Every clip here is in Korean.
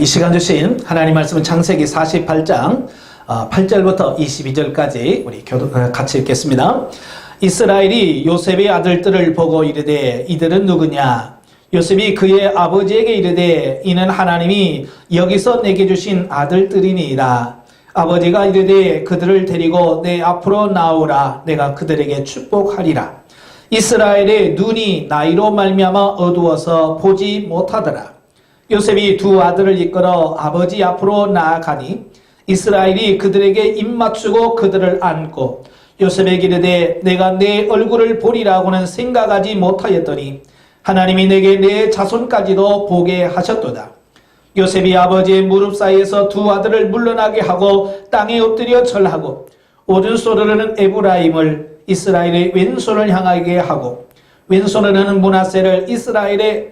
이 시간 주신 하나님 말씀은 창세기 48장 8절부터 22절까지 우리 같이 읽겠습니다. 이스라엘이 요셉의 아들들을 보고 이르되 이들은 누구냐? 요셉이 그의 아버지에게 이르되 이는 하나님이 여기서 내게 주신 아들들이니이다. 아버지가 이르되 그들을 데리고 내 앞으로 나오라. 내가 그들에게 축복하리라. 이스라엘의 눈이 나이로 말미암아 어두워서 보지 못하더라. 요셉이 두 아들을 이끌어 아버지 앞으로 나아가니 이스라엘이 그들에게 입맞추고 그들을 안고 요셉에게 이르되 내가 내 얼굴을 보리라고는 생각하지 못하였더니 하나님이 내게 내 자손까지도 보게 하셨도다. 요셉이 아버지의 무릎 사이에서 두 아들을 물러나게 하고 땅에 엎드려 절하고 오른손으로는 에브라임을 이스라엘의 왼손을 향하게 하고 왼손으로는 므낫세를 이스라엘의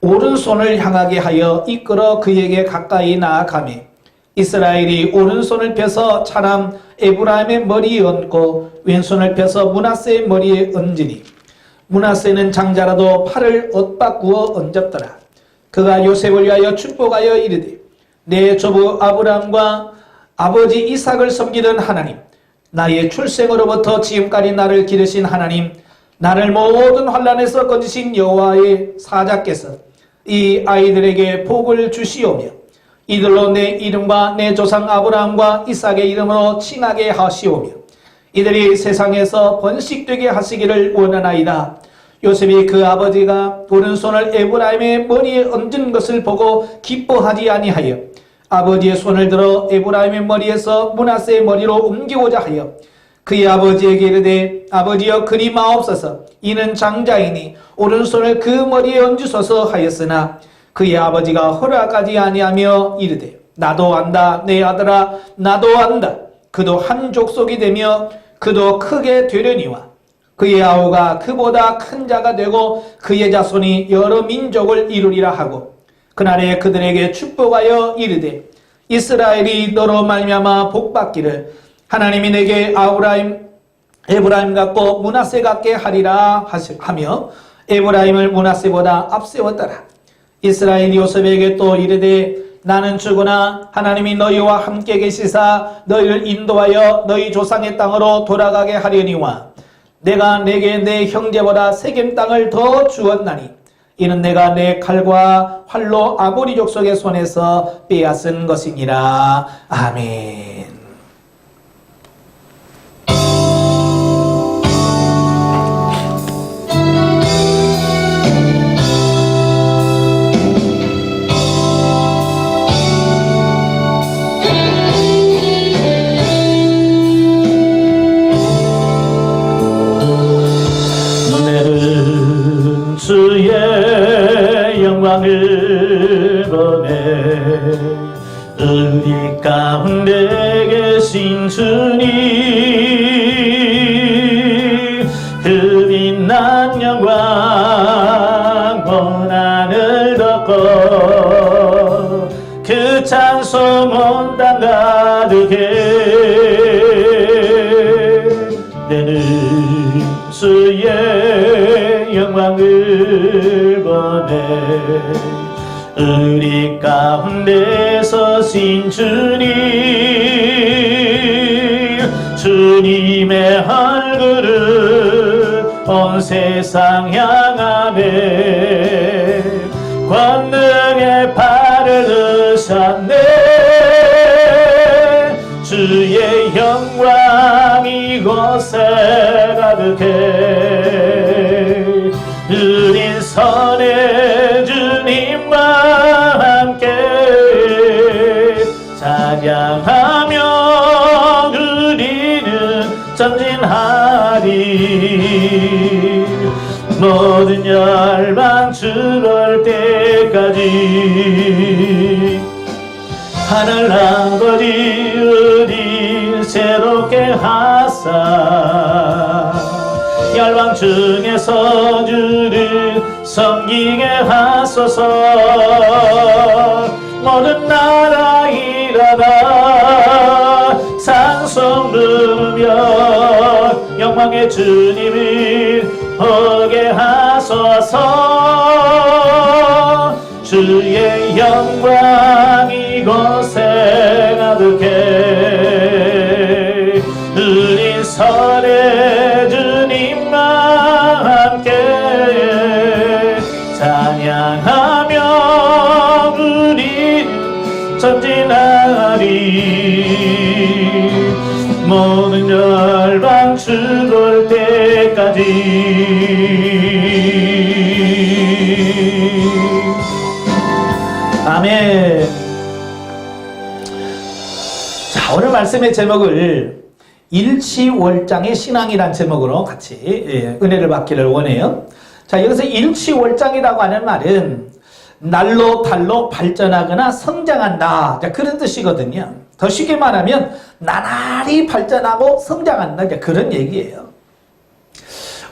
오른손을 향하게 하여 이끌어 그에게 가까이 나아가매 이스라엘이 오른손을 펴서 차남 에브라임의 머리에 얹고 왼손을 펴서 므낫세의 머리에 얹으니 므낫세는 장자라도 팔을 엇바꾸어 얹었더라. 그가 요셉을 위하여 축복하여 이르되 내 조부 아브람과 아버지 이삭을 섬기던 하나님, 나의 출생으로부터 지금까지 나를 기르신 하나님, 나를 모든 환난에서 건지신 여호와의 사자께서 이 아이들에게 복을 주시오며 이들로 내 이름과 내 조상 아브라함과 이삭의 이름으로 칭하게 하시오며 이들이 세상에서 번식되게 하시기를 원하나이다. 요셉이 그 아버지가 오른손을 에브라임의 머리에 얹은 것을 보고 기뻐하지 아니하여 아버지의 손을 들어 에브라임의 머리에서 므낫세의 머리로 옮기고자 하여 그의 아버지에게 이르되 아버지여 그리 마옵소서. 이는 장자이니 오른손을 그 머리에 얹으소서 하였으나 그의 아버지가 허락하지 아니하며 이르되 나도 안다 내 아들아 나도 안다. 그도 한 족속이 되며 그도 크게 되려니와 그의 아우가 그보다 큰 자가 되고 그의 자손이 여러 민족을 이루리라 하고 그날에 그들에게 축복하여 이르되 이스라엘이 너로 말미암아 복받기를 하나님이 내게 에브라임 같고 므낫세 같게 하리라 하며 에브라임을 므낫세보다 앞세웠더라. 이스라엘이 요셉에게 또 이르되 나는 죽으나 하나님이 너희와 함께 계시사 너희를 인도하여 너희 조상의 땅으로 돌아가게 하려니와 내가 내게 내 형제보다 세겜 땅을 더 주었나니 이는 내가 내 칼과 활로 아모리 족속의 손에서 빼앗은 것이니라. 아멘. 주의 영광을 보내 우리 가운데 계신 주님 그 빛난 영광 고난을 덮고 그 찬송 온 땅 가득해 내는 주의 영광을 보내 우리 가운데 서신 주님 주님의 얼굴을 온 세상 향하네 권능의 발을 드셨네 주의 영광 이곳에 가득해 우린 선의 주님과 함께 찬양하며 우리는 전진하리 모든 열방 죽을 때까지 하늘 아버지 우리 새롭게 하사 열방 중에서 주를 섬기게 하소서 모든 나라 일어나 찬송 부르며 영광의 주님을 보게 하소서 주의 영광이 고생하듯게 흘린 선의 주님과 함께 찬양하며 우리 전진하리 모든 열방 죽을 때까지. 아멘. 자, 오늘 말씀의 제목을 일치월장의 신앙이란 제목으로 같이 은혜를 받기를 원해요. 자, 여기서 일치월장이라고 하는 말은 날로 달로 발전하거나 성장한다, 자, 그런 뜻이거든요. 더 쉽게 말하면 나날이 발전하고 성장한다, 자, 그런 얘기예요.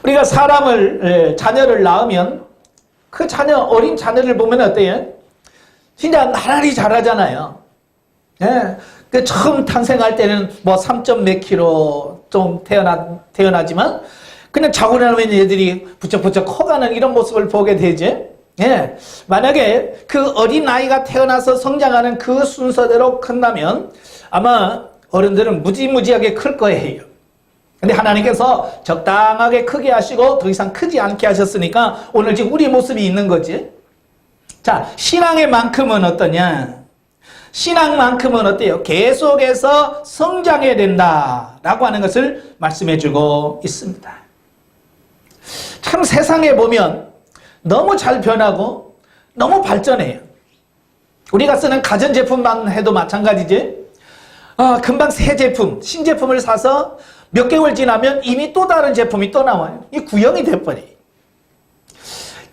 우리가 자녀를 낳으면 그 어린 자녀를 보면 어때요? 진짜 나날이 자라잖아요. 예. 그 처음 탄생할 때는 뭐 3점 몇 킬로 좀 태어나지만 그냥 자고 나면 얘들이 부쩍부쩍 커가는 이런 모습을 보게 되지. 예. 만약에 그 어린 아이가 태어나서 성장하는 그 순서대로 큰다면 아마 어른들은 무지무지하게 클 거예요. 근데 하나님께서 적당하게 크게 하시고 더 이상 크지 않게 하셨으니까 오늘 지금 우리 모습이 있는 거지. 자, 신앙의 만큼은 어떠냐? 신앙만큼은 어때요? 계속해서 성장해야 된다라고 하는 것을 말씀해 주고 있습니다. 참 세상에 보면 너무 잘 변하고 너무 발전해요. 우리가 쓰는 가전제품만 해도 마찬가지지. 금방 새 제품, 신제품을 사서 몇 개월 지나면 이미 또 다른 제품이 또 나와요. 이 구형이 돼버려요.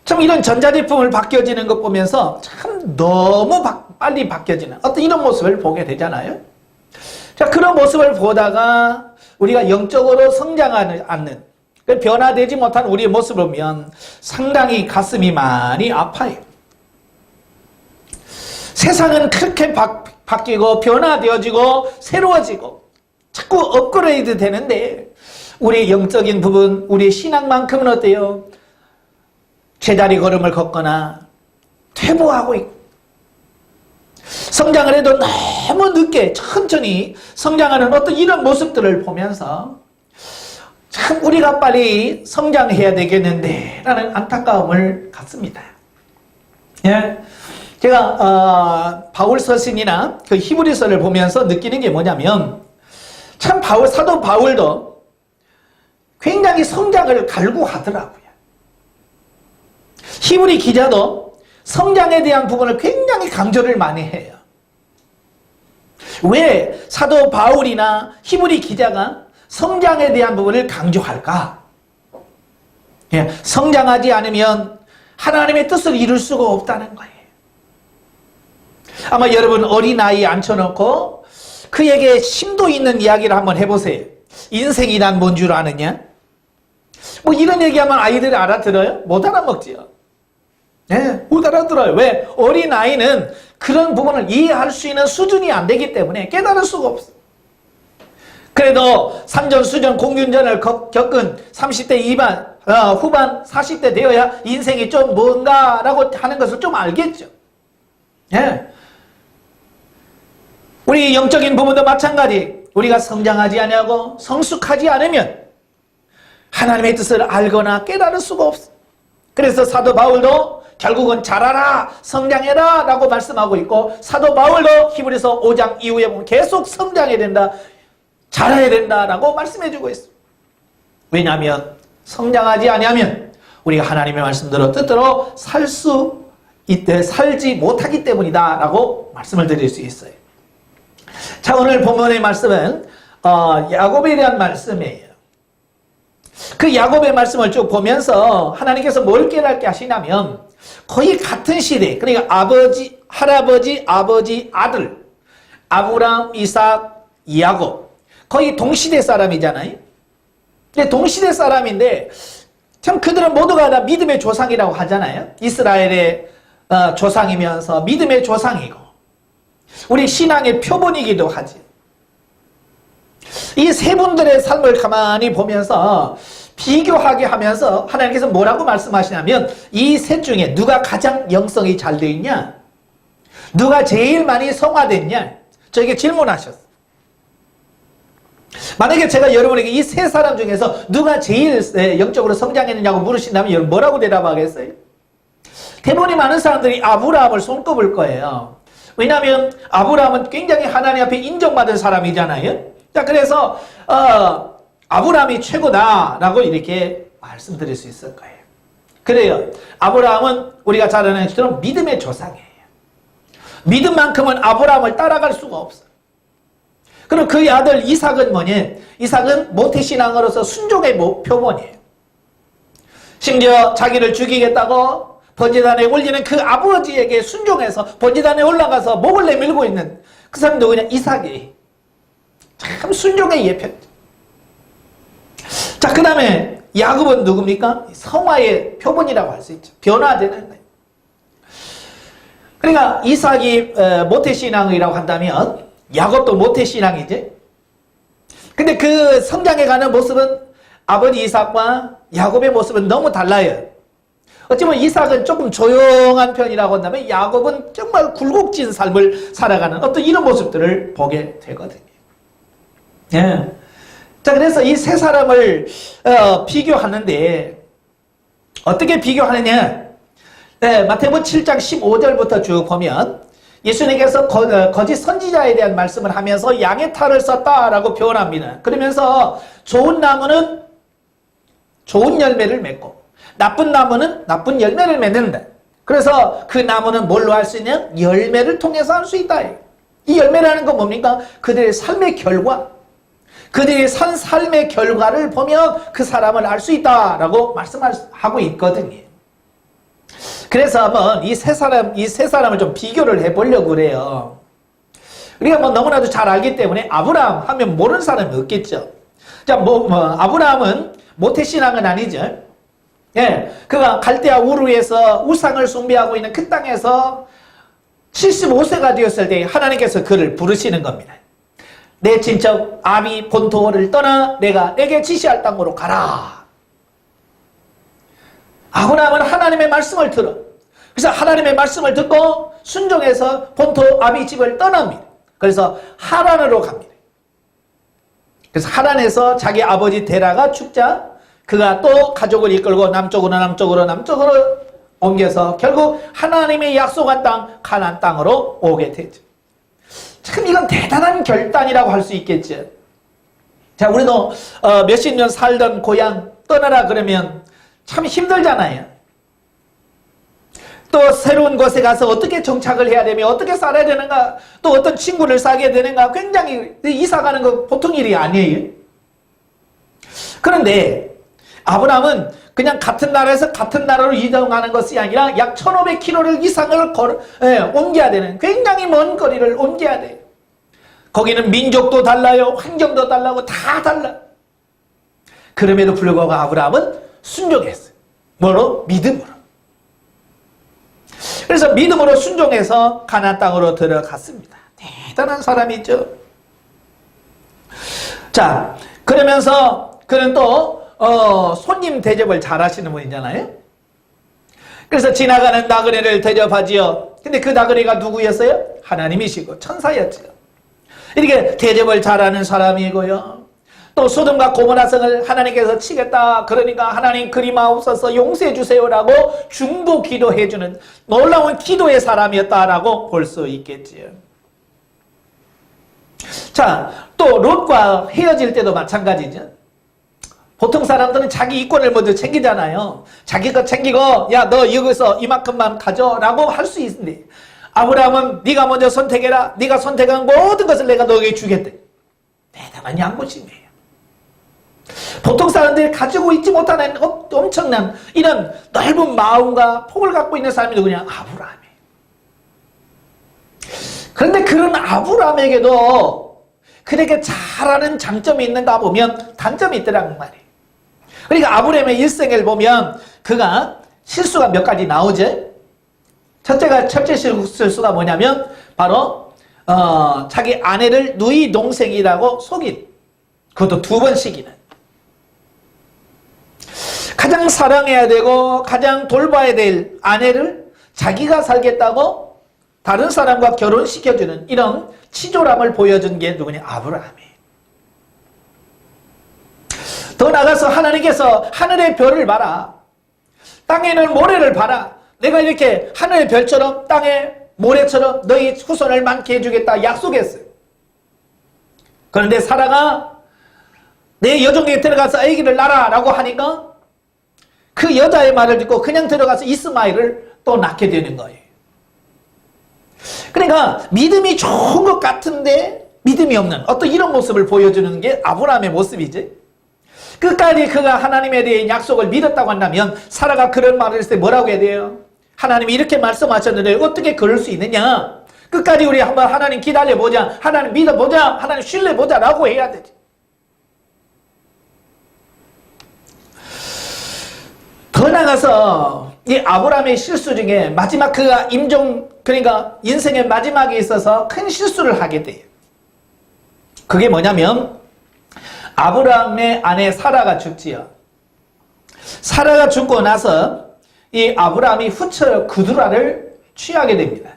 참 이런 전자제품을 바뀌어지는 것 보면서 참 너무 빨리 바뀌어지는 어떤 이런 모습을 보게 되잖아요. 자, 그런 모습을 보다가 우리가 영적으로 성장하지 않는, 변화되지 못한 우리의 모습을 보면 상당히 가슴이 많이 아파요. 세상은 그렇게 바뀌고 변화되어지고 새로워지고 자꾸 업그레이드 되는데 우리의 영적인 부분, 우리의 신앙만큼은 어때요? 제자리 걸음을 걷거나 퇴보하고 있고 성장을 해도 너무 늦게 천천히 성장하는 어떤 이런 모습들을 보면서 참 우리가 빨리 성장해야 되겠는데 라는 안타까움을 갖습니다. 예? 제가 바울 서신이나 그 히브리서를 보면서 느끼는 게 뭐냐면 참 사도 바울도 굉장히 성장을 갈구하더라고요. 히브리 기자도 성장에 대한 부분을 굉장히 강조를 많이 해요. 왜 사도 바울이나 히브리 기자가 성장에 대한 부분을 강조할까? 예, 성장하지 않으면 하나님의 뜻을 이룰 수가 없다는 거예요. 아마 여러분 어린아이 앉혀놓고 그에게 심도 있는 이야기를 한번 해보세요. 인생이란 뭔 줄 아느냐? 뭐 이런 얘기하면 아이들이 알아들어요? 못 알아먹지요. 네, 못 알아들어요. 왜? 어린아이는 그런 부분을 이해할 수 있는 수준이 안 되기 때문에 깨달을 수가 없어요. 그래도 산전수전 공균전을 겪은 30대 후반 40대 되어야 인생이 좀 뭔가라고 하는 것을 좀 알겠죠. 네. 우리 영적인 부분도 마찬가지. 우리가 성장하지 않냐고 성숙하지 않으면 하나님의 뜻을 알거나 깨달을 수가 없어. 그래서 사도 바울도 결국은 자라라, 성장해라 라고 말씀하고 있고 사도 바울도 히브리서 5장 이후에 보면 계속 성장해야 된다, 자라야 된다라고 말씀해주고 있어요. 왜냐하면 성장하지 않으면 우리가 하나님의 말씀대로 뜻대로 살지 못하기 때문이다 라고 말씀을 드릴 수 있어요. 자, 오늘 본문의 말씀은 야곱에 대한 말씀이에요. 그 야곱의 말씀을 쭉 보면서 하나님께서 뭘 깨닫게 하시냐면 거의 같은 시대, 그러니까 아버지, 할아버지, 아버지, 아들 아브람, 이삭, 야곱 거의 동시대 사람이잖아요. 근데 동시대 사람인데 참 그들은 모두가 다 믿음의 조상이라고 하잖아요. 이스라엘의 조상이면서 믿음의 조상이고 우리 신앙의 표본이기도 하지. 이 세 분들의 삶을 가만히 보면서 비교하게 하면서 하나님께서 뭐라고 말씀하시냐면 이 셋 중에 누가 가장 영성이 잘 되어 있냐? 누가 제일 많이 성화됐냐? 저에게 질문하셨어요. 만약에 제가 여러분에게 이 세 사람 중에서 누가 제일 영적으로 성장했느냐고 물으신다면 여러분 뭐라고 대답하겠어요? 대부분이 많은 사람들이 아브라함을 손꼽을 거예요. 왜냐하면 아브라함은 굉장히 하나님 앞에 인정받은 사람이잖아요. 자, 그래서 아브라함이 최고다라고 이렇게 말씀드릴 수 있을 거예요. 그래요. 아브라함은 우리가 잘 아는 것처럼 믿음의 조상이에요. 믿음만큼은 아브라함을 따라갈 수가 없어요. 그럼 그의 아들 이삭은 뭐냐? 이삭은 모태신앙으로서 순종의 표본이에요. 심지어 자기를 죽이겠다고 번제단에 올리는 그 아버지에게 순종해서 번제단에 올라가서 목을 내밀고 있는 그 사람 누구냐? 이삭이. 참 순종의 예표. 자, 그 다음에 야곱은 누굽니까? 성화의 표본이라고 할 수 있죠. 변화되는 거예요. 그러니까 이삭이 모태신앙이라고 한다면 야곱도 모태신앙이지. 근데 그 성장해가는 모습은 아버지 이삭과 야곱의 모습은 너무 달라요. 어찌보면 이삭은 조금 조용한 편이라고 한다면 야곱은 정말 굴곡진 삶을 살아가는 어떤 이런 모습들을 보게 되거든요. 예. 자, 그래서 이 세 사람을 비교하는데 어떻게 비교하느냐? 네, 마태복음 7장 15절부터 쭉 보면 예수님께서 거짓 선지자에 대한 말씀을 하면서 양의 탈을 썼다라고 표현합니다. 그러면서 좋은 나무는 좋은 열매를 맺고 나쁜 나무는 나쁜 열매를 맺는다. 그래서 그 나무는 뭘로 할 수 있냐? 열매를 통해서 할 수 있다. 이 열매라는 건 뭡니까? 그들의 삶의 결과, 그들이 산 삶의 결과를 보면 그 사람을 알 수 있다라고 말씀하고 있거든요. 그래서 한번 이 세 사람을 좀 비교를 해보려고 그래요. 우리가 뭐 너무나도 잘 알기 때문에 아브라함 하면 모르는 사람이 없겠죠. 자, 아브라함은 모태신앙은 아니죠. 예, 그가 갈대아 우르에서 우상을 숭배하고 있는 그 땅에서 75세가 되었을 때 하나님께서 그를 부르시는 겁니다. 내 친척 아비 본토를 떠나 내가 내게 지시할 땅으로 가라. 아브라함은 하나님의 말씀을 들어. 그래서 하나님의 말씀을 듣고 순종해서 본토 아비 집을 떠납니다. 그래서 하란으로 갑니다. 그래서 하란에서 자기 아버지 데라가 죽자 그가 또 가족을 이끌고 남쪽으로 옮겨서 결국 하나님의 약속한 땅 가나안 땅으로 오게 되죠. 참 이건 대단한 결단이라고 할 수 있겠죠. 자, 우리도 몇십 년 살던 고향 떠나라 그러면 참 힘들잖아요. 또 새로운 곳에 가서 어떻게 정착을 해야 되며 어떻게 살아야 되는가, 또 어떤 친구를 사귀어야 되는가, 굉장히 이사가는 거 보통 일이 아니에요. 그런데 아브라함은 그냥 같은 나라에서 같은 나라로 이동하는 것이 아니라 약 1500km 이상을 옮겨야 되는, 굉장히 먼 거리를 옮겨야 돼요. 거기는 민족도 달라요, 환경도 달라고 다 달라. 그럼에도 불구하고 아브라함은 순종했어요. 뭐로? 믿음으로. 그래서 믿음으로 순종해서 가나안 땅으로 들어갔습니다. 대단한 사람이죠. 자, 그러면서 그는 또 손님 대접을 잘 하시는 분이잖아요. 그래서 지나가는 나그네를 대접하지요. 근데 그 나그네가 누구였어요? 하나님이시고 천사였죠. 이렇게 대접을 잘하는 사람이고요. 또 소돔과 고모라 성을 하나님께서 치겠다. 그러니까 하나님 그리마옵소서 용서해 주세요라고 중보 기도해주는 놀라운 기도의 사람이었다라고 볼 수 있겠지요. 자, 또 롯과 헤어질 때도 마찬가지죠. 보통 사람들은 자기 이권을 먼저 챙기잖아요. 자기 거 챙기고 야 너 여기서 이만큼만 가져라고 할 수 있는데 아브라함은 네가 먼저 선택해라. 네가 선택한 모든 것을 내가 너에게 주겠대. 대단한 양보심이에요. 보통 사람들이 가지고 있지 못하는 엄청난 이런 넓은 마음과 폭을 갖고 있는 사람이 누구냐? 아브라함이에요. 그런데 그런 아브라함에게도 그에게 잘하는 장점이 있는가 보면 단점이 있더라는 말이에요. 그러니까 아브라함의 일생을 보면 그가 실수가 몇 가지 나오죠. 첫째 실수가 뭐냐면 바로 자기 아내를 누이 동생이라고 속인, 그것도 2번씩이나. 가장 사랑해야 되고 가장 돌봐야 될 아내를 자기가 살겠다고 다른 사람과 결혼시켜주는 이런 치졸함을 보여준 게 누구냐? 아브라함이. 더 나아가서 하나님께서 하늘의 별을 봐라. 땅에는 모래를 봐라. 내가 이렇게 하늘의 별처럼 땅의 모래처럼 너희 후손을 많게 해주겠다 약속했어요. 그런데 사라가 내 여종에게 들어가서 아기를 낳아라고 하니까 그 여자의 말을 듣고 그냥 들어가서 이스마엘을 또 낳게 되는 거예요. 그러니까 믿음이 좋은 것 같은데 믿음이 없는 어떤 이런 모습을 보여주는 게 아브라함의 모습이지. 끝까지 그가 하나님에 대해 약속을 믿었다고 한다면 사라가 그런 말을 했을 때 뭐라고 해야 돼요? 하나님이 이렇게 말씀하셨는데 어떻게 그럴 수 있느냐? 끝까지 우리 한번 하나님 기다려보자, 하나님 믿어보자, 하나님 신뢰보자 라고 해야 되지. 더 나가서 이 아브라함의 실수 중에 마지막 그가 그러니까 인생의 마지막에 있어서 큰 실수를 하게 돼요. 그게 뭐냐면 아브라함의 아내 사라가 죽지요. 사라가 죽고 나서 이 아브라함이 후처 구두라를 취하게 됩니다.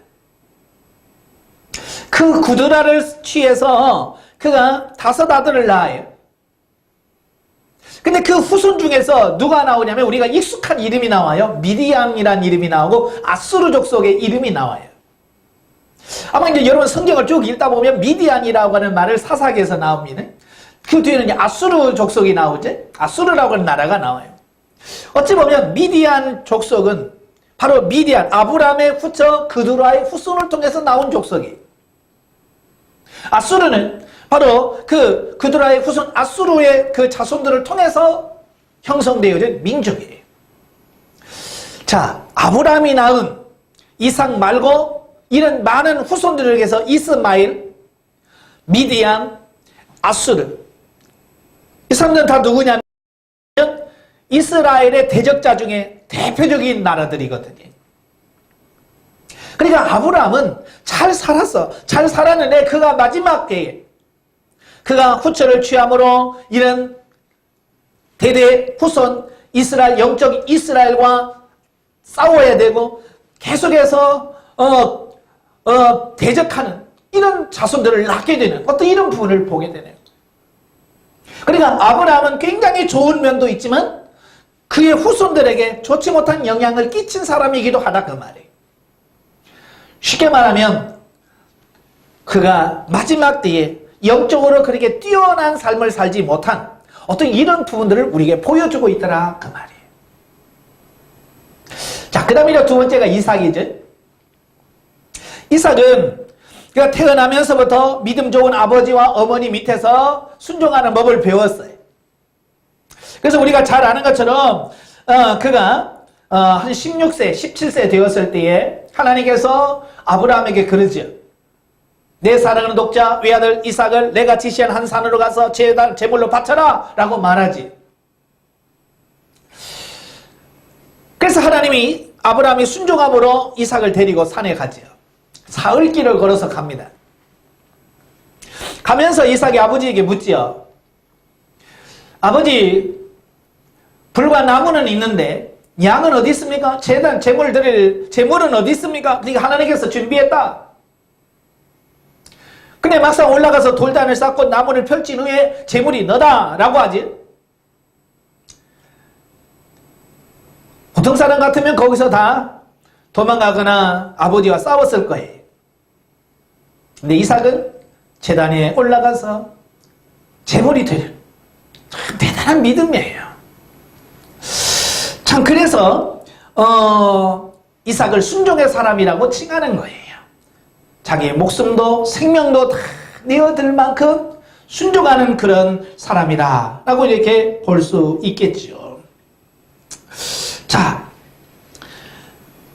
그 구두라를 취해서 그가 5 아들을 낳아요. 근데 그 후손 중에서 누가 나오냐면 우리가 익숙한 이름이 나와요. 미디안이라는 이름이 나오고 아수르 족속의 이름이 나와요. 아마 이제 여러분 성경을 쭉 읽다 보면 미디안이라고 하는 말을 사사기에서 나옵니다. 그 뒤에는 이제 아수르 족속이 나오지. 아수르라고 하는 나라가 나와요. 어찌 보면 미디안 족속은 바로 미디안, 아브라함의 후처 그두라의 후손을 통해서 나온 족속이에요. 아수르는 바로 그 그두라의 후손 아수르의 그 자손들을 통해서 형성되어진 민족이에요. 자, 아브라함이 낳은 이삭 말고 이런 많은 후손들에게서 이스마엘, 미디안, 아수르 이 사람들은 다 누구냐면 이스라엘의 대적자 중에 대표적인 나라들이거든요. 그러니까 아브라함은 잘 살았어. 잘 살았는데 그가 마지막 때에 그가 후처를 취함으로 이런 대대 후손 이스라엘 영적 이스라엘과 싸워야 되고 계속해서 대적하는 이런 자손들을 낳게 되는 어떤 이런 부분을 보게 되네요. 그러니까 아브라함은 굉장히 좋은 면도 있지만 그의 후손들에게 좋지 못한 영향을 끼친 사람이기도 하다 그 말이에요. 쉽게 말하면 그가 마지막 때에 영적으로 그렇게 뛰어난 삶을 살지 못한 어떤 이런 부분들을 우리에게 보여주고 있더라 그 말이에요. 자, 그 다음에 두 번째가 이삭이죠. 이삭은 그가 태어나면서부터 믿음 좋은 아버지와 어머니 밑에서 순종하는 법을 배웠어요. 그래서 우리가 잘 아는 것처럼 그가 한 16세, 17세 되었을 때에 하나님께서 아브라함에게 그러죠. 내 사랑하는 독자 외아들 이삭을 내가 지시한 한 산으로 가서 제물로 바쳐라 라고 말하지. 그래서 하나님이 아브라함이 순종함으로 이삭을 데리고 산에 가죠. 사흘길을 걸어서 갑니다. 가면서 이삭이 아버지에게 묻지요. 아버지, 불과 나무는 있는데 양은 어디 있습니까? 제물 드릴 제물은 어디 있습니까? 그러니까 하나님께서 준비했다. 근데 막상 올라가서 돌단을 쌓고 나무를 펼친 후에 제물이 너다 라고 하지. 보통 사람 같으면 거기서 다 도망가거나 아버지와 싸웠을 거예요. 근데 이삭은 제단에 올라가서 제물이 되는 참 대단한 믿음이에요. 참 그래서 이삭을 순종의 사람이라고 칭하는 거예요. 자기의 목숨도 생명도 다 내어들 만큼 순종하는 그런 사람이다 라고 이렇게 볼 수 있겠죠. 자,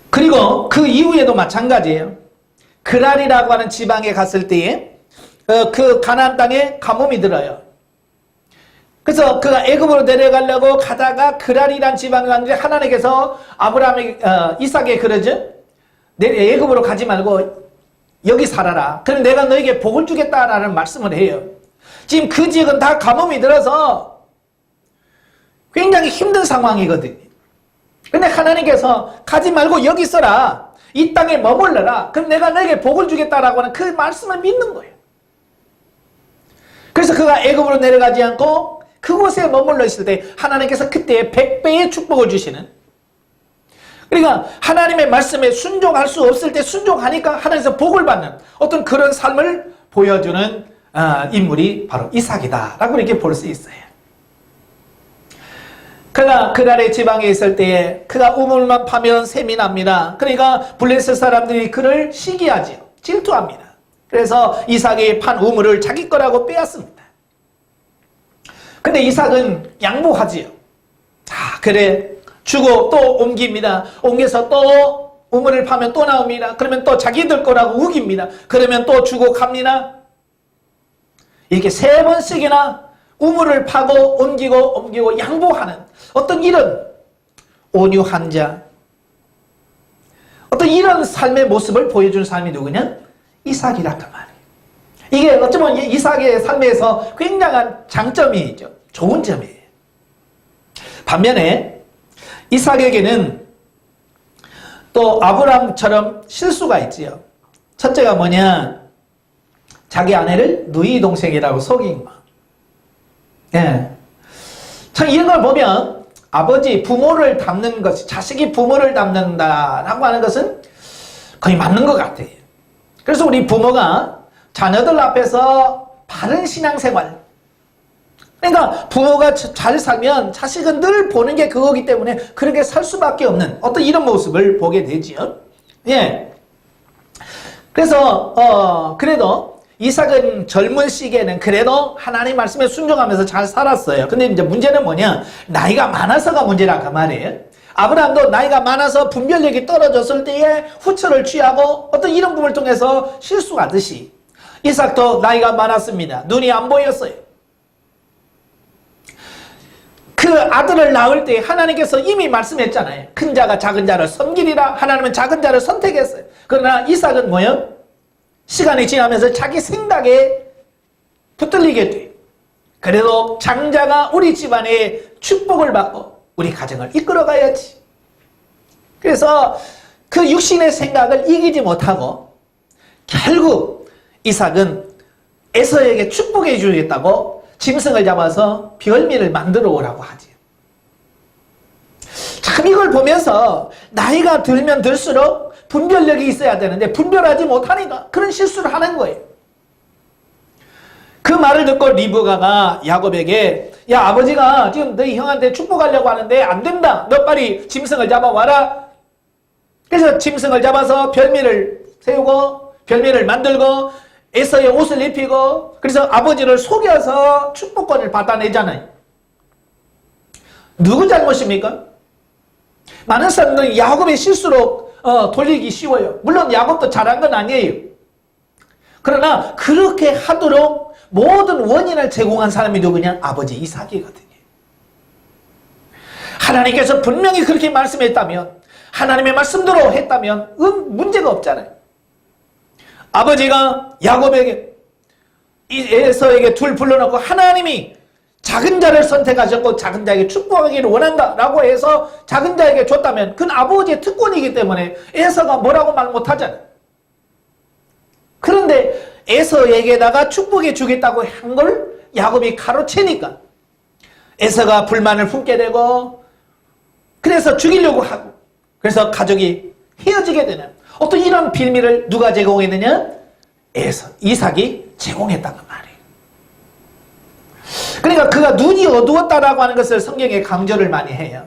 그리고 그 이후에도 마찬가지예요. 그랄이라고 하는 지방에 갔을 때에 그 가나안 땅에 가뭄이 들어요. 그래서 그가 애굽으로 내려가려고 가다가 그랄이라는 지방에 갔는데 하나님께서 이삭에게 그러죠. 애굽으로 가지 말고 여기 살아라. 그럼 내가 너에게 복을 주겠다라는 말씀을 해요. 지금 그 지역은 다 가뭄이 들어서 굉장히 힘든 상황이거든요. 근데 하나님께서 가지 말고 여기 있어라. 이 땅에 머물러라. 그럼 내가 너에게 복을 주겠다라고 하는 그 말씀을 믿는 거예요. 그래서 그가 애굽으로 내려가지 않고 그곳에 머물러 있을 때 하나님께서 그때 100배의 축복을 주시는, 그러니까 하나님의 말씀에 순종할 수 없을 때 순종하니까 하나님께서 복을 받는 어떤 그런 삶을 보여주는 인물이 바로 이삭이다라고 이렇게 볼 수 있어요. 그가 그날의 지방에 있을 때에 그가 우물만 파면 샘이 납니다. 그러니까 블레셋 사람들이 그를 시기하지요. 질투합니다. 그래서 이삭이 판 우물을 자기 거라고 빼앗습니다. 근데 이삭은 양보하지요. 그래 주고 또 옮깁니다. 옮겨서 또 우물을 파면 또 나옵니다. 그러면 또 자기들 거라고 우깁니다. 그러면 또 주고 갑니다. 이렇게 3번씩이나 우물을 파고 옮기고 양보하는 어떤 이런 온유한 자, 어떤 이런 삶의 모습을 보여주는 사람이 누구냐? 이삭이란 말이에요. 이게 어쩌면 이삭의 삶에서 굉장한 장점이죠. 좋은 점이에요. 반면에 이삭에게는 또 아브라함처럼 실수가 있지요. 첫째가 뭐냐? 자기 아내를 누이 동생이라고 속인 거. 예. 참 이런 걸 보면 아버지 부모를 닮는 것이, 자식이 부모를 닮는다라고 하는 것은 거의 맞는 것 같아요. 그래서 우리 부모가 자녀들 앞에서 바른 신앙생활, 그러니까 부모가 잘 살면 자식은 늘 보는 게 그거기 때문에 그렇게 살 수밖에 없는 어떤 이런 모습을 보게 되지요. 예. 그래서 그래도 이삭은 젊은 시기에는 그래도 하나님 말씀에 순종하면서 잘 살았어요. 근데 이제 문제는 뭐냐? 나이가 많아서가 문제라 그 말이에요. 아브라함도 나이가 많아서 분별력이 떨어졌을 때에 후처를 취하고 어떤 이런 부분을 통해서 실수하듯이 이삭도 나이가 많았습니다. 눈이 안 보였어요. 그 아들을 낳을 때 하나님께서 이미 말씀했잖아요. 큰 자가 작은 자를 섬기리라. 하나님은 작은 자를 선택했어요. 그러나 이삭은 뭐예요? 시간이 지나면서 자기 생각에 붙들리게 돼. 그래도 장자가 우리 집안에 축복을 받고 우리 가정을 이끌어가야지. 그래서 그 육신의 생각을 이기지 못하고 결국 이삭은 에서에게 축복해 주겠다고 짐승을 잡아서 별미를 만들어 오라고 하지. 참 이걸 보면서 나이가 들면 들수록 분별력이 있어야 되는데 분별하지 못하니까 그런 실수를 하는 거예요. 그 말을 듣고 리브가가 야곱에게 야 아버지가 지금 너희 형한테 축복하려고 하는데 안 된다. 너 빨리 짐승을 잡아와라. 그래서 짐승을 잡아서 별미를 세우고 별미를 만들고 에서의 옷을 입히고 그래서 아버지를 속여서 축복권을 받아내잖아요. 누구 잘못입니까? 많은 사람들은 야곱의 실수로 돌리기 쉬워요. 물론 야곱도 잘한 건 아니에요. 그러나 그렇게 하도록 모든 원인을 제공한 사람이 누구냐? 아버지 이삭이거든요. 하나님께서 분명히 그렇게 말씀했다면 하나님의 말씀대로 했다면 문제가 없잖아요. 아버지가 야곱에게 에서에게 둘 불러놓고 하나님이 작은 자를 선택하셨고 작은 자에게 축복하기를 원한다라고 해서 작은 자에게 줬다면 그건 아버지의 특권이기 때문에 에서가 뭐라고 말 못하잖아요. 그런데 에서에게다가 축복해 주겠다고 한 걸 야곱이 가로채니까 에서가 불만을 품게 되고 그래서 죽이려고 하고 그래서 가족이 헤어지게 되는 어떤 이런 빌미를 누가 제공했느냐? 이삭이 제공했다는 말이에요. 그러니까 그가 눈이 어두웠다라고 하는 것을 성경에 강조를 많이 해요.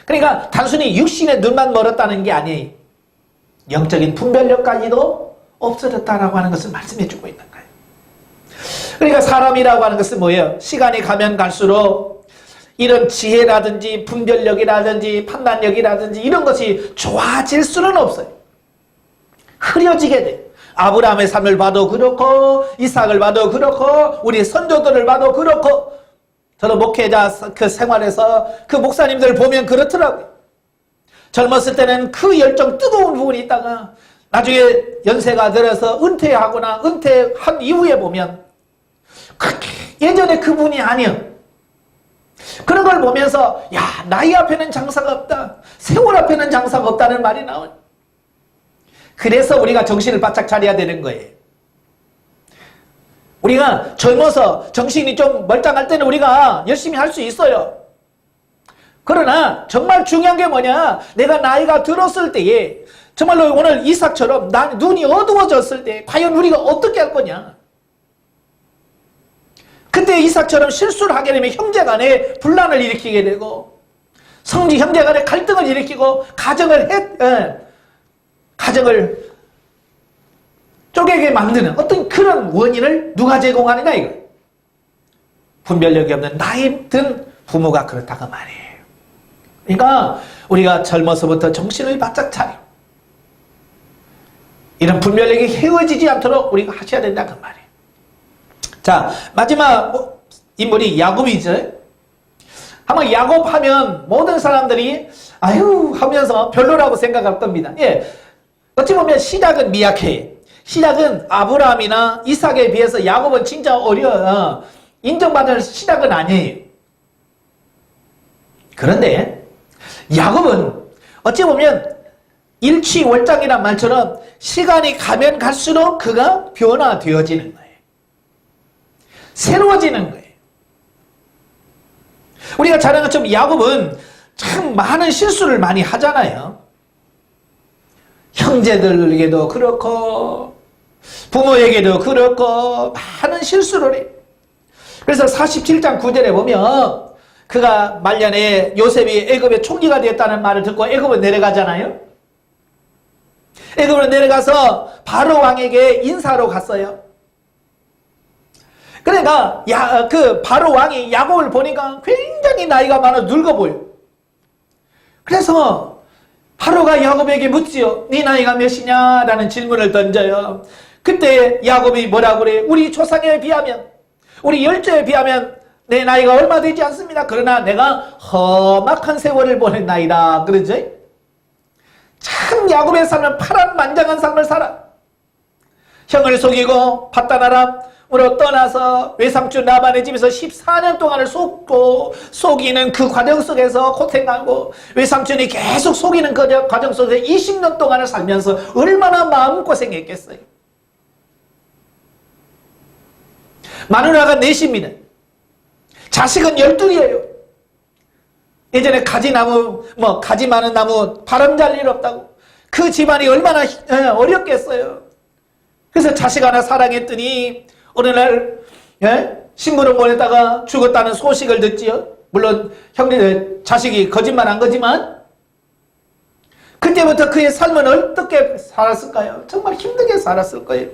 그러니까 단순히 육신의 눈만 멀었다는 게 아니에요. 영적인 분별력까지도 없어졌다라고 하는 것을 말씀해 주고 있는 거예요. 그러니까 사람이라고 하는 것은 뭐예요? 시간이 가면 갈수록 이런 지혜라든지 분별력이라든지 판단력이라든지 이런 것이 좋아질 수는 없어요. 흐려지게 돼. 아브라함의 삶을 봐도 그렇고 이삭을 봐도 그렇고 우리 선조들을 봐도 그렇고 저도 목회자 그 생활에서 그 목사님들을 보면 그렇더라고요. 젊었을 때는 그 열정 뜨거운 부분이 있다가 나중에 연세가 들어서 은퇴하거나 은퇴한 이후에 보면 예전에 그분이 아니요. 그런 걸 보면서 나이 앞에는 장사가 없다. 세월 앞에는 장사가 없다는 말이 나와요. 그래서 우리가 정신을 바짝 차려야 되는 거예요. 우리가 젊어서 정신이 좀 멀쩡할 때는 우리가 열심히 할 수 있어요. 그러나 정말 중요한 게 뭐냐, 내가 나이가 들었을 때에 정말로 오늘 이삭처럼 눈이 어두워졌을 때 과연 우리가 어떻게 할 거냐. 그때 이삭처럼 실수를 하게 되면 형제간에 분란을 일으키게 되고 성지 형제간에 갈등을 일으키고 가정을 쪼개게 만드는 어떤 그런 원인을 누가 제공하느냐 이거. 분별력이 없는 나이 든 부모가 그렇다고 말이에요. 그러니까 우리가 젊어서부터 정신을 바짝 차려 이런 분별력이 헤어지지 않도록 우리가 하셔야 된다고 말이에요. 자, 마지막 인물이 야곱이죠. 한번 야곱 하면 모든 사람들이 아유 하면서 별로라고 생각할 겁니다. 예, 어찌 보면 시작은 미약해. 시작은 아브라함이나 이삭에 비해서 야곱은 진짜 인정받을 시작은 아니에요. 그런데 야곱은 어찌 보면 일취월장이란 말처럼 시간이 가면 갈수록 그가 변화되어지는 거예요. 새로워지는 거예요. 우리가 잘 아는 것처럼 야곱은 참 많은 실수를 많이 하잖아요. 형제들에게도 그렇고 부모에게도 그렇고 많은 실수를 해요. 그래서 47장 9절에 보면 그가 말년에 요셉이 애굽의 총리가 되었다는 말을 듣고 애굽을 내려가잖아요. 애굽으로 내려가서 바로 왕에게 인사로 갔어요. 그러니까 그 바로 왕이 야곱을 보니까 굉장히 나이가 많아 늙어 보여. 그래서 바로가 야곱에게 묻지요. 네 나이가 몇이냐? 라는 질문을 던져요. 그때 야곱이 뭐라고 그래? 우리 조상에 비하면, 우리 열조에 비하면 내 나이가 얼마 되지 않습니다. 그러나 내가 험악한 세월을 보낸 나이다. 그러죠? 참 야곱의 삶은 파란만장한 삶을 살아. 형을 속이고 밧단아람으로 떠나서 외삼촌 라반의 집에서 14년 동안을 속이는 그 과정 속에서 고생하고 외삼촌이 계속 속이는 그 과정 속에서 20년 동안을 살면서 얼마나 마음고생했겠어요. 마누라가 넷입니다. 자식은 12이에요. 예전에 가지 많은 나무 바람 잘 일 없다고 그 집안이 얼마나 어렵겠어요. 그래서 자식 하나 사랑했더니 어느 날 신부를 보내다가 죽었다는 소식을 듣지요. 물론 자식이 거짓말한 거지만 그때부터 그의 삶은 어떻게 살았을까요? 정말 힘들게 살았을 거예요.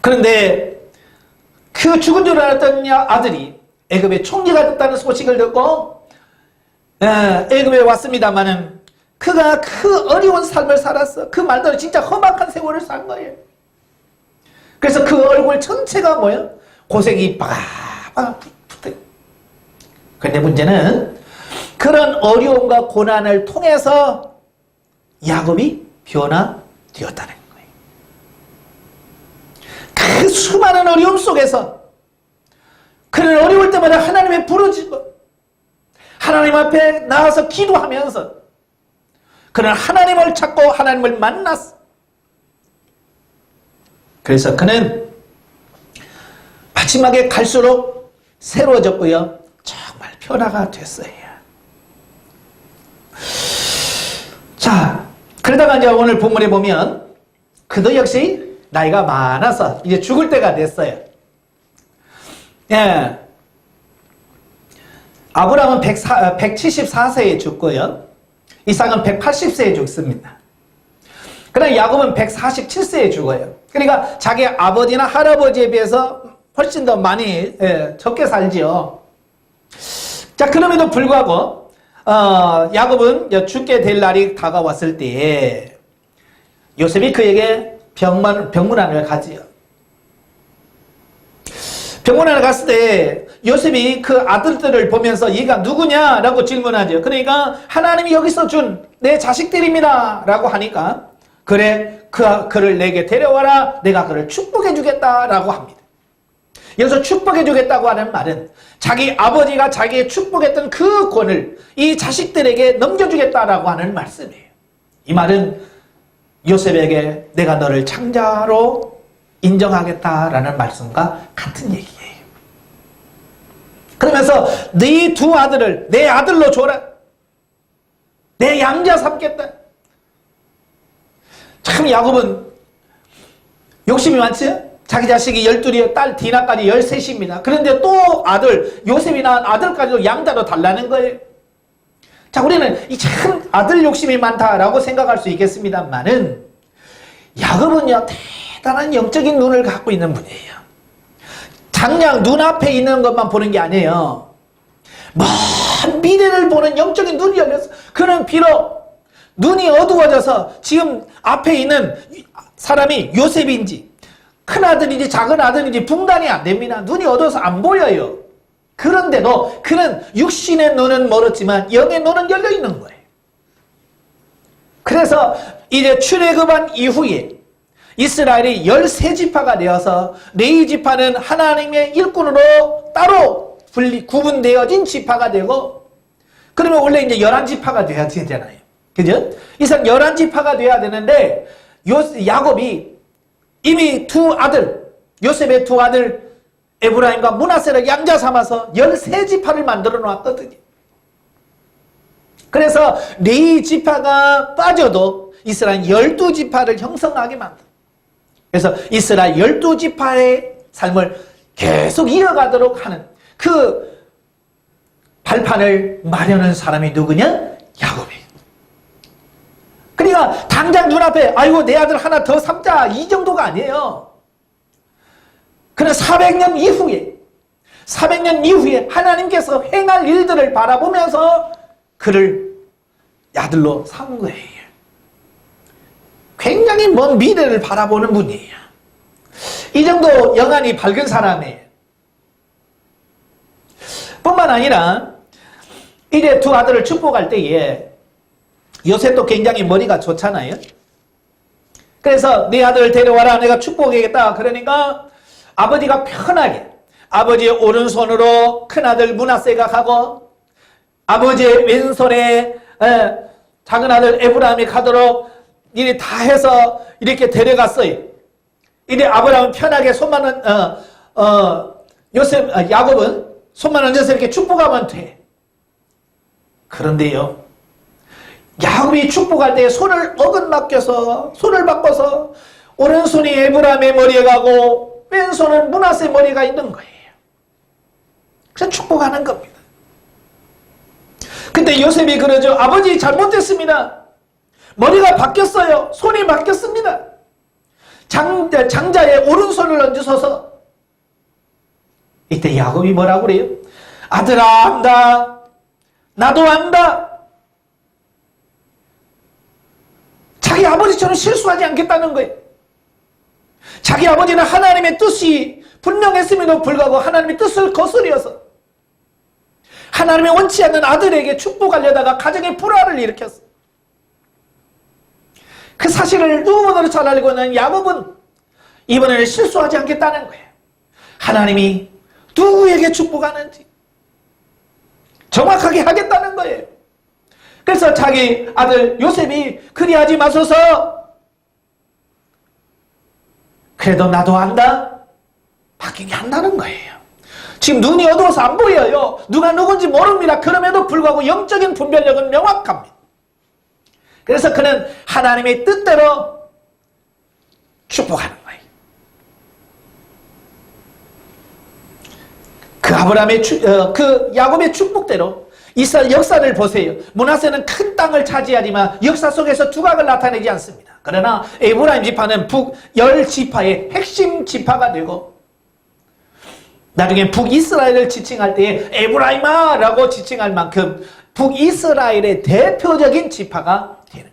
그런데 그 죽은 줄 알았던 아들이 애굽의 총리가 됐다는 소식을 듣고 애굽에 왔습니다마는 그가 그 어려운 삶을 살았어. 그 말대로 진짜 험악한 세월을 산 거예요. 그래서 그 얼굴 전체가 뭐예요? 고생이 빠박 붙어요. 그런데 문제는 그런 어려움과 고난을 통해서 야곱이 변화되었다는 거예요. 그 수많은 어려움 속에서 그런 어려울 때마다 하나님의 부르짖고 하나님 앞에 나와서 기도하면서 그는 하나님을 찾고 하나님을 만났어. 그래서 그는 마지막에 갈수록 새로워졌고요. 정말 변화가 됐어요. 자, 그러다가 이제 오늘 본문에 보면 그도 역시 나이가 많아서 이제 죽을 때가 됐어요. 예. 아브라함은 174세에 죽고요. 이삭은 180세에 죽습니다. 그러나 야곱은 147세에 죽어요. 그러니까 자기 아버지나 할아버지에 비해서 훨씬 더 많이 적게 살지요. 자, 그럼에도 불구하고 야곱은 죽게 될 날이 다가왔을 때에 요셉이 그에게 병문안을 가지요. 병문안을 갔을 때 요셉이 그 아들들을 보면서 얘가 누구냐라고 질문하죠. 그러니까 하나님이 여기서 준 내 자식들입니다 라고 하니까 그래 그를 내게 데려와라 내가 그를 축복해 주겠다라고 합니다. 여기서 축복해 주겠다고 하는 말은 자기 아버지가 자기의 축복했던 그 권을 이 자식들에게 넘겨주겠다라고 하는 말씀이에요. 이 말은 요셉에게 내가 너를 창자로 인정하겠다라는 말씀과 같은 얘기예요. 그러면서 네 두 아들을 내 아들로 줘라. 내 양자 삼겠다. 참 야곱은 욕심이 많지? 자기 자식이 12이요, 딸 디나까지 13입니다. 그런데 또 아들, 요셉이 낳은 아들까지도 양자로 달라는 거예요. 자, 우리는 이 참 아들 욕심이 많다라고 생각할 수 있겠습니다만은 야곱은요, 대단한 영적인 눈을 갖고 있는 분이에요. 당장 눈앞에 있는 것만 보는 게 아니에요. 먼 미래를 보는 영적인 눈이 열렸어. 그는 비록 눈이 어두워져서 지금 앞에 있는 사람이 요셉인지 큰아들인지 작은아들인지 분간이 안 됩니다. 눈이 어두워서 안 보여요. 그런데도 그는 육신의 눈은 멀었지만 영의 눈은 열려 있는 거예요. 그래서 이제 출애굽한 이후에 이스라엘이 13지파가 되어서 레위 지파는 하나님의 일꾼으로 따로 구분되어진 지파가 되고, 그러면 원래 이제 11지파가 돼야 되잖아요. 그죠? 이상 11지파가 돼야 되는데 야곱이 이미 두 아들, 요셉의 두 아들 에브라임과 므낫세를 양자 삼아서 13지파를 만들어 놨거든요. 그래서 레위 지파가 빠져도 이스라엘 12지파를 형성하게 만들어. 그래서 이스라엘 12지파의 삶을 계속 이어가도록 하는 그 발판을 마련한 사람이 누구냐? 야곱이에요. 그러니까 당장 눈앞에 아이고 내 아들 하나 더 삼자 이 정도가 아니에요. 그는 400년 이후에 하나님께서 행할 일들을 바라보면서 그를 아들로 삼은 거예요. 굉장히 먼 미래를 바라보는 분이에요. 이 정도 영안이 밝은 사람이에요. 뿐만 아니라 이제 두 아들을 축복할 때에 요셉도 굉장히 머리가 좋잖아요. 그래서 네 아들 데려와라 내가 축복하겠다. 그러니까 아버지가 편하게 아버지의 오른손으로 큰아들 므낫세가 가고 아버지의 왼손에 작은아들 에브라임이 가도록 이렇게 다 해서 이렇게 데려갔어요. 이제 아브라함은 편하게 손만 야곱은 손만 얹어서 이렇게 축복하면 돼. 그런데요, 야곱이 축복할 때 손을 어긋맞겨서 손을 바꿔서 오른손이 에브라임의 머리에 가고 왼손은 므낫세 머리가 있는 거예요. 그래서 축복하는 겁니다. 근데 요셉이 그러죠. 아버지 잘못됐습니다. 머리가 바뀌었어요. 손이 바뀌었습니다. 장자의 오른손을 얹으셔서 이때 야곱이 뭐라고 그래요? 아들아 안다. 나도 안다. 자기 아버지처럼 실수하지 않겠다는 거예요. 자기 아버지는 하나님의 뜻이 분명했음에도 불구하고 하나님의 뜻을 거스려서 하나님의 원치 않는 아들에게 축복하려다가 가정의 불화를 일으켰어. 그 사실을 누구보다도 잘 알고 있는 야곱은 이번에는 실수하지 않겠다는 거예요. 하나님이 누구에게 축복하는지 정확하게 하겠다는 거예요. 그래서 자기 아들 요셉이 그리하지 마소서. 그래도 나도 안다. 바뀌게 한다는 거예요. 지금 눈이 어두워서 안 보여요. 누가 누군지 모릅니다. 그럼에도 불구하고 영적인 분별력은 명확합니다. 그래서 그는 하나님의 뜻대로 축복하는 거예요. 그 아브라함의 그 야곱의 축복대로 이스라엘 역사를 보세요. 므낫세는 큰 땅을 차지하지만 역사 속에서 두각을 나타내지 않습니다. 그러나 에브라임 지파는 북 10지파의 핵심 지파가 되고 나중에 북이스라엘을 지칭할 때에 에브라임아라고 지칭할 만큼 북이스라엘의 대표적인 지파가 되는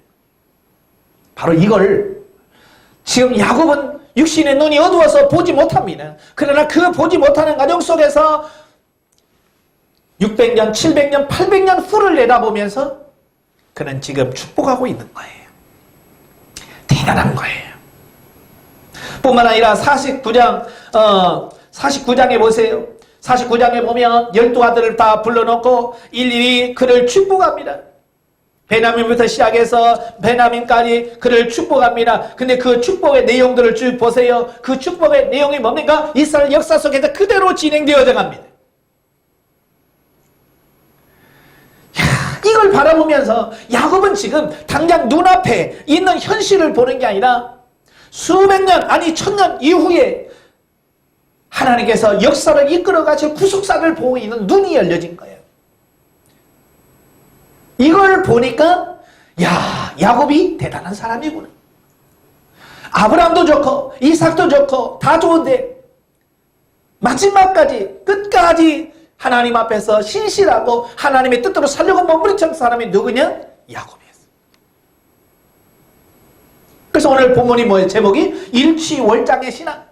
바로 이걸 지금 야곱은 육신의 눈이 어두워서 보지 못합니다. 그러나 그 보지 못하는 과정 속에서 600년, 700년, 800년 후를 내다보면서 그는 지금 축복하고 있는 거예요. 대단한 거예요. 뿐만 아니라 49장에 보세요. 49장에 보면 12아들을 다 불러놓고 일일이 그를 축복합니다. 베냐민부터 시작해서 베냐민까지 그를 축복합니다. 근데 그 축복의 내용들을 쭉 보세요. 그 축복의 내용이 뭡니까? 이스라엘 역사 속에서 그대로 진행되어져 갑니다. 이걸 바라보면서 야곱은 지금 당장 눈앞에 있는 현실을 보는 게 아니라 수백 년, 아니 1000년 이후에 하나님께서 역사를 이끌어 가실 구속사를 보고 있는 눈이 열려진 거예요. 이걸 보니까 야, 야곱이 대단한 사람이구나. 아브라함도 좋고 이삭도 좋고 다 좋은데 마지막까지 끝까지 하나님 앞에서 신실하고 하나님의 뜻대로 살려고 몸부림쳤던 사람이 누구냐? 야곱이었어. 그래서 오늘 본문이 뭐예요? 제목이 일취월장의 신앙.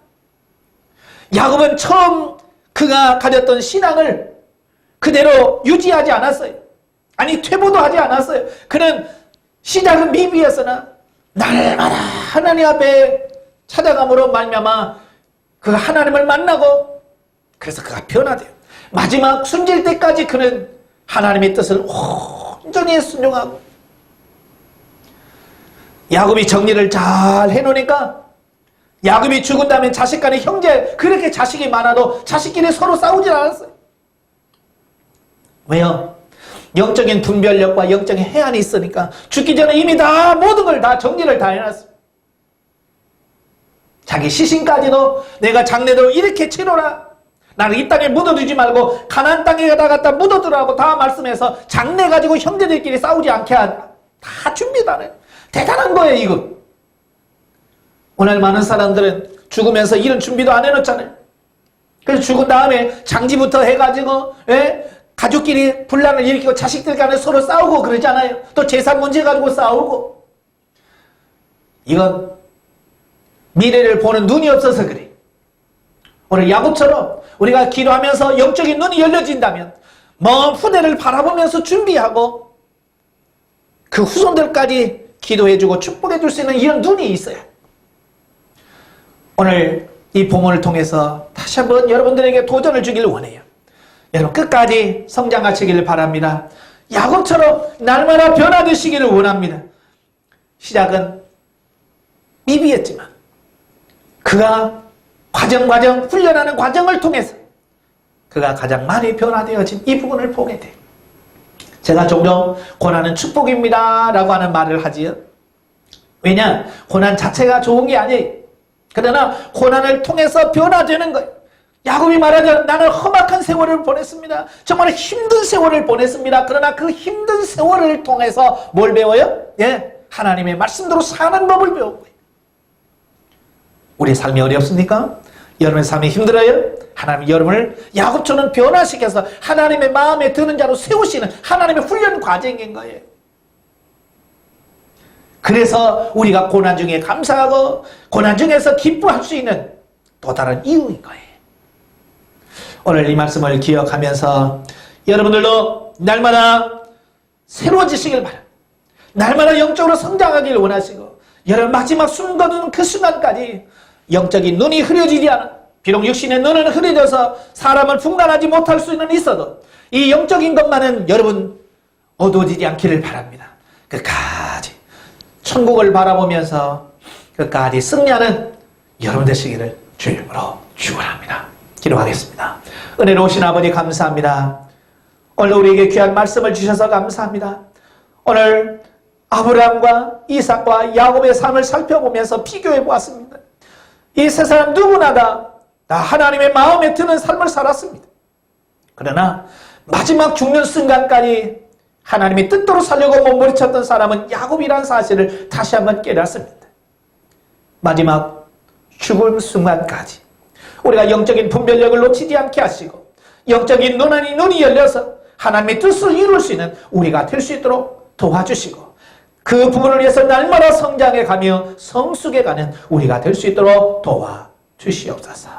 야곱은 처음 그가 가졌던 신앙을 그대로 유지하지 않았어요. 아니 퇴보도 하지 않았어요. 그는 시작은 미비했으나 날마다 하나님 앞에 찾아감으로 말미암아 그가 하나님을 만나고 그래서 그가 변화돼요. 마지막 숨질 때까지 그는 하나님의 뜻을 온전히 순종하고 야곱이 정리를 잘 해놓으니까 야곱이 죽은 다음에 자식 간의 형제 그렇게 자식이 많아도 자식끼리 서로 싸우질 않았어요. 왜요? 영적인 분별력과 영적인 해안이 있으니까 죽기 전에 이미 다 모든 걸 다 정리를 다 해놨어요. 자기 시신까지도 내가 장례도 이렇게 치러라. 나는 이 땅에 묻어두지 말고 가나안 땅에 갖다 묻어두라고 다 말씀해서 장례 가지고 형제들끼리 싸우지 않게 다 준비 다 해. 대단한 거예요 이거. 오늘 많은 사람들은 죽으면서 이런 준비도 안 해놓잖아요. 그래서 죽은 다음에 장지부터 해가지고 가족끼리 분란을 일으키고 자식들 간에 서로 싸우고 그러잖아요. 또 재산 문제 가지고 싸우고. 이건 미래를 보는 눈이 없어서 그래. 오늘 야곱처럼 우리가 기도하면서 영적인 눈이 열려진다면 먼 후대를 바라보면서 준비하고 그 후손들까지 기도해주고 축복해줄 수 있는 이런 눈이 있어요. 오늘 이 본문을 통해서 다시 한번 여러분들에게 도전을 주기를 원해요. 여러분 끝까지 성장하시기를 바랍니다. 야곱처럼 날마다 변화되시기를 원합니다. 시작은 미비했지만 그가 과정 훈련하는 과정을 통해서 그가 가장 많이 변화되어진 이 부분을 보게 돼요. 제가 종종 고난은 축복입니다 라고 하는 말을 하지요. 왜냐? 고난 자체가 좋은 게 아니에요. 그러나 고난을 통해서 변화되는 거예요. 야곱이 말하죠. 나는 험악한 세월을 보냈습니다. 정말 힘든 세월을 보냈습니다. 그러나 그 힘든 세월을 통해서 뭘 배워요? 하나님의 말씀대로 사는 법을 배운 거예요. 우리의 삶이 어렵습니까? 여러분의 삶이 힘들어요? 하나님이 여러분을 야곱처럼 변화시켜서 하나님의 마음에 드는 자로 세우시는 하나님의 훈련 과정인 거예요. 그래서 우리가 고난 중에 감사하고 고난 중에서 기뻐할 수 있는 또 다른 이유인 거예요. 오늘 이 말씀을 기억하면서 여러분들도 날마다 새로워지시길 바랍니다. 날마다 영적으로 성장하기를 원하시고 여러분 마지막 숨 거두는 그 순간까지 영적인 눈이 흐려지지 않아. 비록 육신의 눈은 흐려져서 사람을 풍랑하지 못할 수는 있어도 이 영적인 것만은 여러분 어두워지지 않기를 바랍니다. 끝까지 천국을 바라보면서 끝까지 승리하는 여러분 되시기를 주의 이름으로 축원합니다. 기도하겠습니다. 은혜로우신 아버지 감사합니다. 오늘 우리에게 귀한 말씀을 주셔서 감사합니다. 오늘 아브라함과 이삭과 야곱의 삶을 살펴보면서 비교해 보았습니다. 이 세 사람 누구나 다 하나님의 마음에 드는 삶을 살았습니다. 그러나 마지막 죽는 순간까지 하나님의 뜻대로 살려고 몸부림쳤던 사람은 야곱이라는 사실을 다시 한번 깨닫습니다. 마지막 죽을 순간까지 우리가 영적인 분별력을 놓치지 않게 하시고 영적인 눈이 열려서 하나님의 뜻을 이룰 수 있는 우리가 될 수 있도록 도와주시고 그 부분을 위해서 날마다 성장해 가며 성숙해 가는 우리가 될 수 있도록 도와주시옵소서.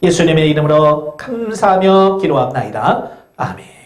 예수님의 이름으로 감사하며 기도합나이다. 아멘.